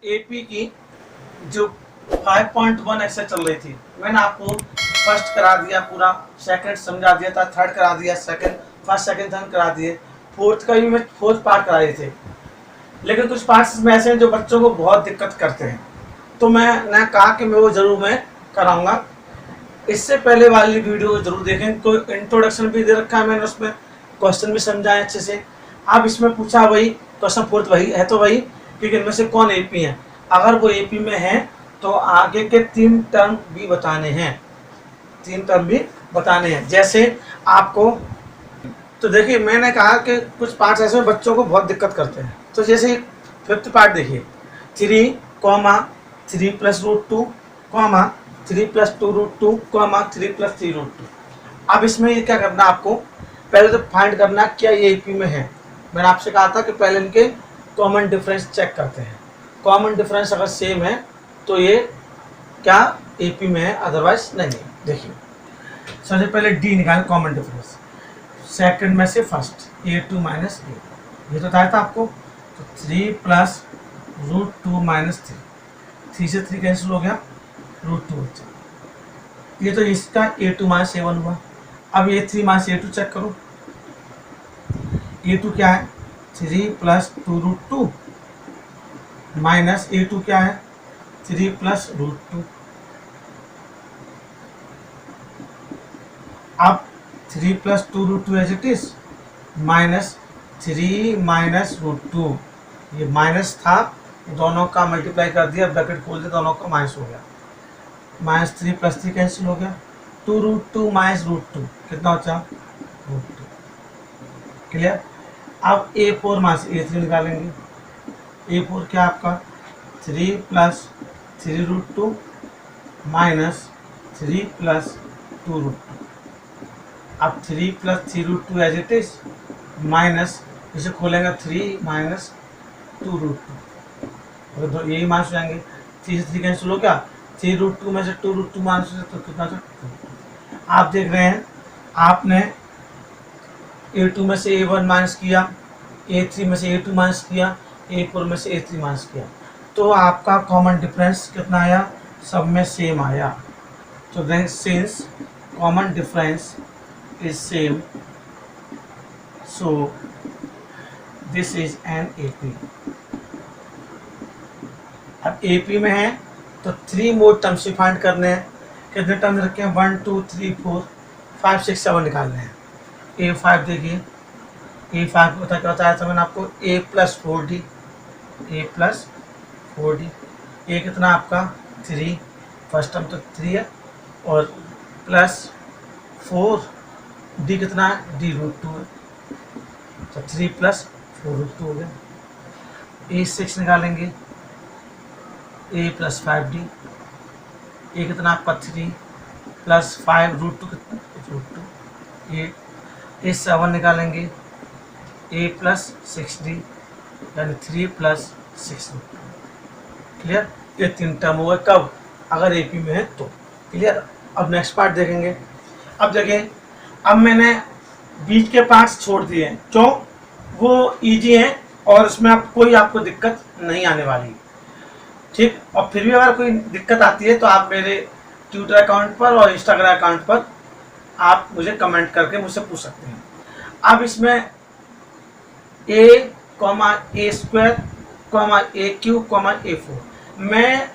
AP की जो 5.1 exercise चल रही थी, मैंने आपको फर्स्ट करा दिया, पूरा सेकंड समझा दिया था, थर्ड करा दिया, सेकंड फर्स्ट सेकंड थर्ड करा दिए, फोर्थ का भी मैं फोर्थ पार्ट कराए थे। लेकिन कुछ पार्ट्स में ऐसे हैं जो बच्चों को बहुत दिक्कत करते हैं, तो मैंने कहा कि वो जरूर मैं कराऊंगा। इससे पहले वाली वीडियो को जरूर देखें, कोई इंट्रोडक्शन भी दे रखा है मैंने, उसमें क्वेश्चन भी समझाए अच्छे से। अब इसमें पूछा वही क्वेश्चन, फोर्थ वही है, तो वही कि इनमें से कौन एपी है। अगर वो एपी में है तो आगे के 3 टर्म भी बताने हैं, 3 टर्म भी बताने हैं। जैसे आपको, तो देखिए मैंने कहा कि कुछ पार्ट्स ऐसे बच्चों को बहुत दिक्कत करते हैं। तो जैसे फिफ्थ पार्ट देखिए, 3, 3 + √2, 3 + 2√2, 3 + 3√2। अब इसमें ये क्या करना आपको, पहले तो फाइंड करना क्या ये एपी में है। मैंने आपसे कहा था कि पहले इनके कॉमन डिफरेंस चेक करते हैं। कॉमन डिफरेंस अगर सेम है तो ये क्या एपी में है, अदरवाइज नहीं है। देखिए सबसे पहले डी निकालें, कॉमन डिफरेंस सेकंड में से फर्स्ट, a2 - a, ये तो बताया था आपको। तो 3 + √2 - 3, 3 से 3 कैंसिल हो गया, √2 बचा। ये तो इसका a2 - a1 हुआ। अब a3 - a2 चेक करो, a2 क्या है, 3 + 2√2 माइनस a2 क्या है, 3 + √2। अब 3 + 2√2 एज इट इज, माइनस 3 - √2, ये माइनस था, दोनों का मल्टीप्लाई कर दिया, ब्रैकेट खोल दिया, दोनों का माइनस हो गया, -3 + 3 कैंसिल हो गया, 2√2 - √2 कितना बचा, √2। क्लियर। अब a4 - a3 निकालेंगे। a4 क्या आपका, 3 + 3√2 माइनस 3 + 2√2। अब 3 + 3√2 एज इट इज, माइनस इसे खोलेंगे 3 - 2√2, तो यही माइनस हो जाएंगे, 3 से 3 कैंसिल हो गया, 3√2 में से 2√2 माइनस तो कितना था 2। आप देख रहे हैं आपने a2 में से a1 माइनस किया, a3 में से a2 माइनस किया, a4 में से a3 माइनस किया, तो आपका कॉमन डिफरेंस कितना आया, सब में सेम आया। तो then since common difference is same, so this is an AP. अब एपी में है तो 3 मोर टर्म्स फाइंड करने हैं। कितने टर्म्स रखे हैं, 1 2 3 4 5 6 7 निकालने हैं। a5 देखिए, a5 को क्या बताया था मैंने आपको, a + 4d, a + 4d, a कितना आपका 3, फर्स्ट टर्म तो 3 है, और प्लस 4d कितना है, d √2 है, तो 3 + 4√2 हो गया। a6 निकालेंगे, a + 5d, a कितना आपका 3 + 5 √2 कितना, √2। a7 निकालेंगे, a + 6d यानी 3 + 6√2। क्लियर। ये 3 टर्म हुआ कब, अगर एपी में है तो। क्लियर। अब नेक्स्ट पार्ट देखेंगे। अब देखें, अब मैंने बीच के पार्ट्स छोड़ दिए हैं, क्यों, वो इजी हैं और उसमें कोई आपको दिक्कत नहीं आने वाली, ठीक। और फिर भी अगर कोई दिक्कत आती है तो आप मेरे ट्विटर अकाउंट पर और इंस्टाग्राम अकाउंट पर आप मुझे कमेंट करके मुझसे पूछ सकते हैं। अब इसमें a, a², a³ a4, मैं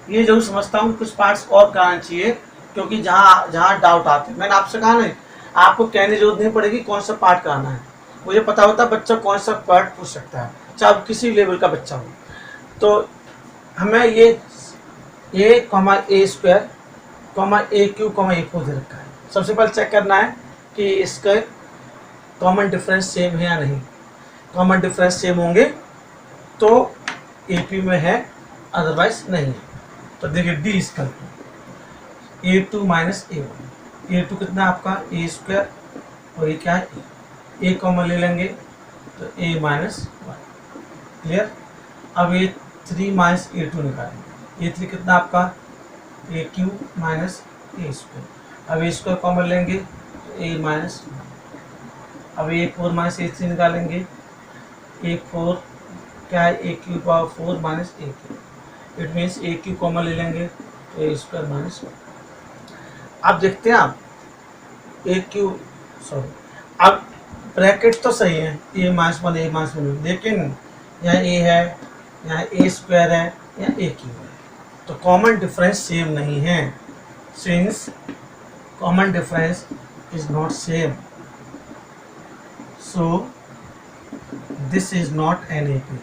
ये जरूर समझता हूँ कुछ पार्ट्स और कराना चाहिए, क्योंकि जहाँ जहाँ डाउट आते हैं, मैंने आपसे कहा नहीं, आपको कहने की जरूरत नहीं पड़ेगी कौन सा पार्ट कराना है, मुझे पता होता है बच्चा कौन सा पार्ट पूछ सकता है, चाहे किसी लेवल का बच्चा हो। तो हमें ये a, a², a³ a4 दे रखा है। सबसे पहले चेक करना है कि इसका कॉमन डिफरेंस सेम है या नहीं। कॉमन डिफरेंस सेम होंगे तो एपी में है, अदरवाइज नहीं है। तो देखिए डी इसका a2 - a1, a2 कितना आपका a² और ये क्या है a कॉमन ले लेंगे तो a - 1। क्लियर। अब a3 - a2 निकालेंगे, a3 कितना आपका a³ - a², अब a² कॉमन लेंगे तो a - 1। अब a4 - a3 निकालेंगे, a4 क्या है a³ 4 - a3, it means A Q common ले लेंगे तो ए स्क्वायर माइनस 1। अब देखते हैं आप ए क्यू, सॉरी, अब ब्रैकेट तो सही है, ए माइनस 1 ए माइनस 1, लेकिन यहाँ ए है, यहाँ ए स्क्वायर है, यहाँ ए क्यू है, तो कॉमन डिफरेंस सेम नहीं है। Since common difference is not same, so this is not an A P,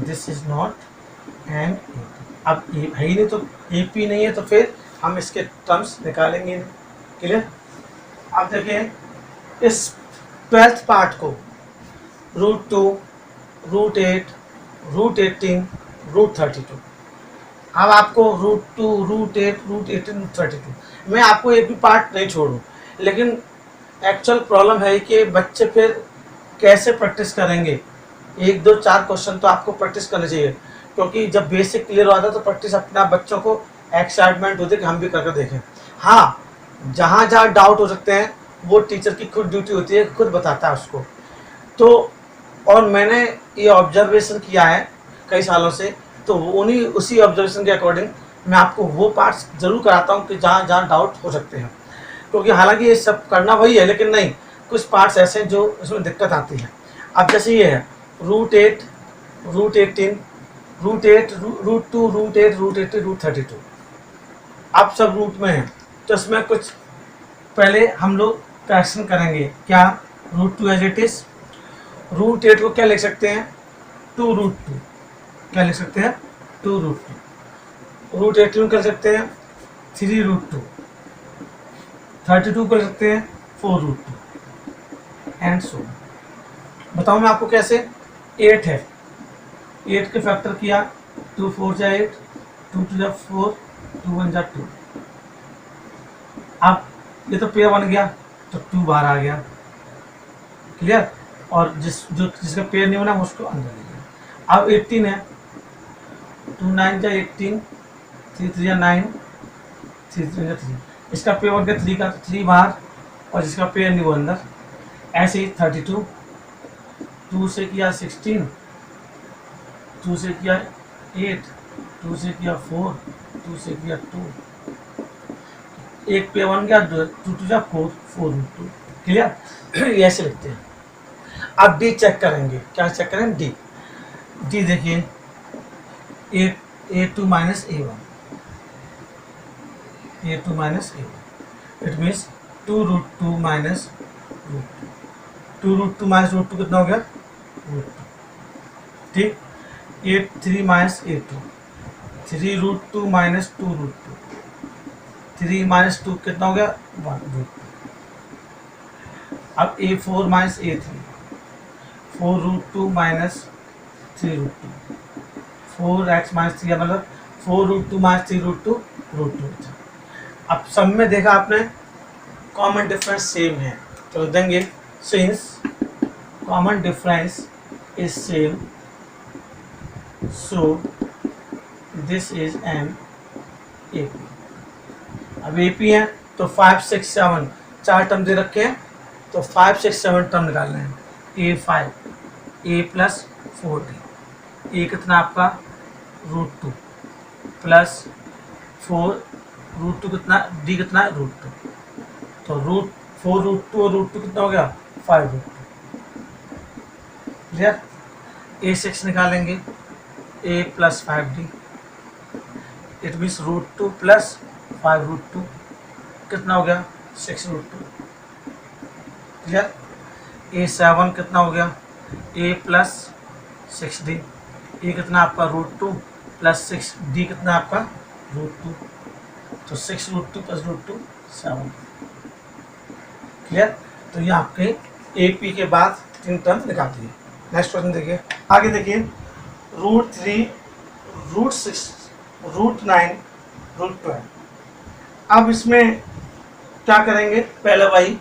this is not an A P. अब ये है ही नहीं तो ए पी नहीं है, तो फिर हम इसके टर्म्स निकालेंगे। क्लियर? अब देखिए इस 12th पार्ट को √2, √8, √18, √32। अब आपको √2, √8, √18, √32, मैं आपको एक भी पार्ट नहीं छोड़ूं, लेकिन एक्चुअल प्रॉब्लम है कि बच्चे फिर कैसे प्रैक्टिस करेंगे। 1, 2, 4 क्वेश्चन तो आपको प्रैक्टिस करना चाहिए, क्योंकि जब बेसिक क्लियर हो जाता है तो प्रैक्टिस अपना बच्चों को एक्साइटमेंट होती है कि हम भी करके देखें। हाँ, जहाँ जहाँ डाउट हो सकते हैं वो टीचर की खुद ड्यूटी होती है, खुद बताता है उसको। तो और मैंने ये ऑब्जर्वेशन किया है कई सालों से, तो उन्हीं उसी ऑब्जर्वेशन के अकॉर्डिंग मैं आपको वो पार्ट्स जरूर कराता हूँ कि जहाँ जहाँ डाउट हो सकते हैं, क्योंकि हालांकि ये सब करना वही है, लेकिन नहीं, कुछ पार्ट्स ऐसे हैं जो इसमें दिक्कत आती है। अब जैसे ये है √8, √18, √8, √2, √8, √80, √32, अब सब रूट में है, तो इसमें कुछ पहले हम लोग करेक्शन करेंगे। क्या? √2 एज इट इज, √8 को क्या लिख सकते हैं? 2√2, क्या लिख सकते हैं? 2√2। √18 को लिख सकते हैं 3√2, 32 को लिख सकते हैं 4√2, एंड सो। बताऊँ मैं आपको कैसे? 8 है, 8 के फैक्टर किया, 2 4 जा 8, 2 2 जा 4, 2 1 जा 2। अब ये तो पेयर बन गया तो 2 बाहर आ गया। क्लियर? और जिसका पेयर नहीं बना उसको अंदर ले गया। अब 18 है, 2 9 जा 18, 3 3 जा 9, 3 3 जा 3, इसका पेयर बन गया 3 का, 3 बाहर, और जिसका पेयर नहीं वो अंदर। ऐसे ही 32, 2 से किया 16, 2 से किया 8, 2 से किया 4, 2 से किया 2, एक पे 1 गया, 2 2 जा 4, 4√2। क्लियर? ये ऐसे लिखते हैं। अब डी चेक करेंगे। क्या चेक करें? डी। डी देखिए A2 minus A1, A2 minus A1, it means 2√2 minus √2, 2√2 minus √2 कितना हो गया? √2। ठीक। 3 माइनस A2, 3√2 माइनस 2√2, 3 माइनस 2 कितना हो गया? 1√2। अब A4 minus A3, 4√2 minus 3√2, 4x minus 3, मतलब 4√2 माइनस 3√2, √2। अब सब में देखा आपने कॉमन डिफरेंस सेम है, तो देंगे since common difference is same, so this is N AP। अब AP है तो 5 6 7 4 टर्म दे रखे हैं, तो 5 6 7 टर्म निकालने हैं। A5, A plus 4D, A कितना आपका? √2 प्लस 4, √2 कितना? D कितना? √2, तो √4√2 और √2 कितना हो गया? 5√2। क्लियर? A6 निकालेंगे, A plus 5D, it means √2 plus 5√2 कितना हो गया? 6√2। क्लियर? A7 कितना हो गया? A प्लस 6D, A कितना आपका? √2 प्लस 6D कितना आपका? √2, तो 6√2 प्लस √2 7। क्लियर? तो ये आपके AP के बाद 3 टर्म निकाल दिए। नेक्स्ट क्वेश्चन देखिए, आगे देखिए √3, √6, √9, √12। अब इसमें क्या करेंगे? पहले वही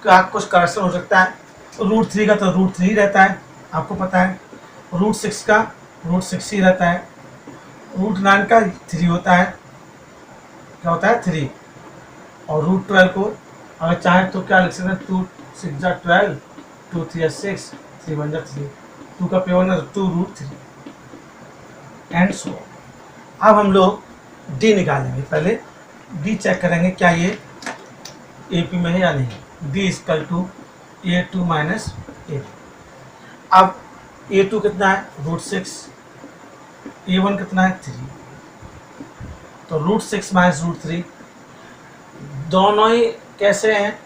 क्या कुछ करेक्शन हो सकता है। √3 का तो √3 रहता है, आपको पता है। √6 का √6 ही रहता है। √9 का 3 होता है, क्या होता है? 3। और √12 को अगर चाहे तो क्या लिख सकते हैं? 2 6 जा 12, 2 3 6, 3 1 जा 3, 2 का पेयर 2 √3, एंड सो। अब हम लोग डी निकालेंगे। पहले डी चेक करेंगे क्या ये AP में है या नहीं। D equal to A2 minus A। अब A2 कितना है √6, A1 कितना है 3, तो √6 माइनस √3 दोनों ही कैसे हैं,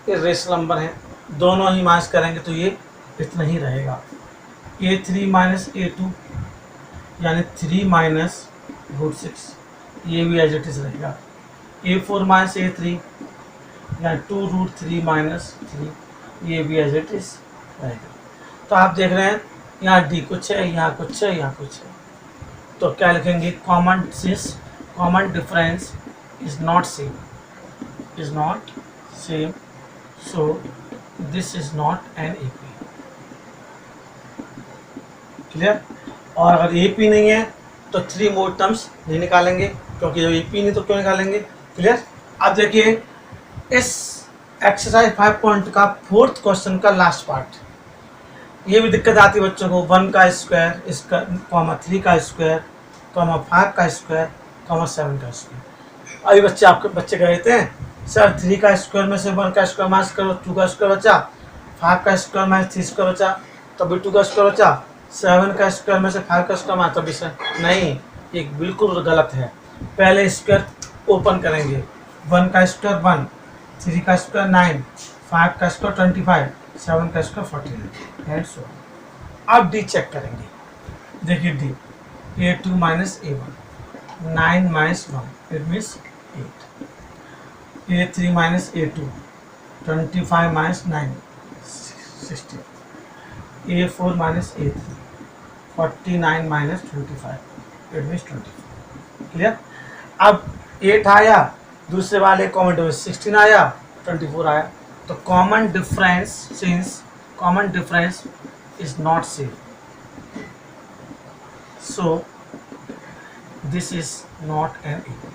इरेशनल नंबर हैं, दोनों ही माइनस करेंगे तो ये इतना ही रहेगा। A3 माइनस A2 यानी 3 माइनस √6, ये भी एज इट इज रहेगा। A4 माइनस A3 यानी 2√3 माइनस 3, ये भी एज इट इज रहेगा। तो आप देख रहे हैं यहाँ डी कुछ है, यहाँ कुछ है, यहाँ कुछ है, तो क्या लिखेंगे common, since common difference is not same, so this is not N AP। Clear. और अगर AP नहीं है तो 3 मोर टर्म्स नहीं निकालेंगे, क्योंकि जब AP नहीं तो क्यों निकालेंगे। क्लियर। अब देखिए इस एक्सरसाइज 5 का 4th क्वेश्चन का लास्ट पार्ट, ये भी दिक्कत आती है बच्चों को। 1 का स्क्वायर, इसका 3 का स्क्वायर, 5 का स्क्वायर, 7 का स्क्वायर। अभी बच्चे कहते हैं सर 3 का स्क्वायर में से 1 का स्क्वायर माइनस करो, 2 का स्क्वायर बचा, 5 का स्क्वायर माइनस 3 स्क्वायर बचा, तभी 2 का स्क्वायर बचा, 7 का स्क्वायर में से 5 का स्क्वायर माइनस, तभी सर नहीं, ये बिल्कुल गलत है। पहले स्क्वायर ओपन करेंगे, 1 का स्क्वायर 1, 3 का स्क्वायर 9, 5 का स्क्वायर 25, 7 का स्क्वायर 49 एंड सो। अब डी चेक करेंगे। देखिए D A2 minus A1, 9 minus 1 it means 8, A3 minus A2, 25 minus 9 16, A4 minus A3, 49 minus 25 it means 24। Clear. अब 8 आया, दूसरे वाले कॉमन डिफरेंस 16 आया, 24 आया, तो common difference, since common difference is not same, so this is not an AP।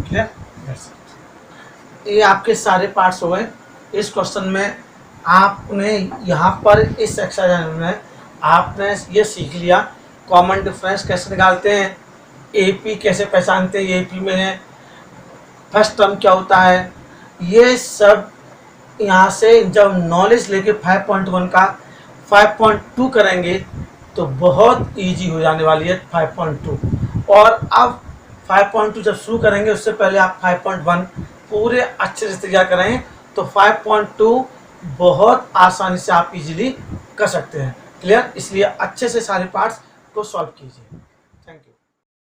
Clear. That's it। ये आपके सारे पार्ट्स हो गए। इस क्वेश्चन में आपने यहाँ पर इस एक्सरसाइज में आपने ये सीख लिया कॉमन डिफरेंस कैसे निकालते हैं, AP कैसे पहचानते हैं AP में है, फर्स्ट टर्म क्या होता है, ये सब यहाँ से जब नॉलेज लेके 5.1 का 5.2 करेंगे तो बहुत इजी हो जाने वाली है 5.2। और अब 5.2 जब शुरू करेंगे उससे पहले आप 5.1 पूरे अच्छे से तैयार करें तो 5.2 बहुत आसानी से आप इजीली कर सकते हैं। क्लियर। इसलिए अच्छे से सारे पार्ट्स को सॉल्व कीजिए।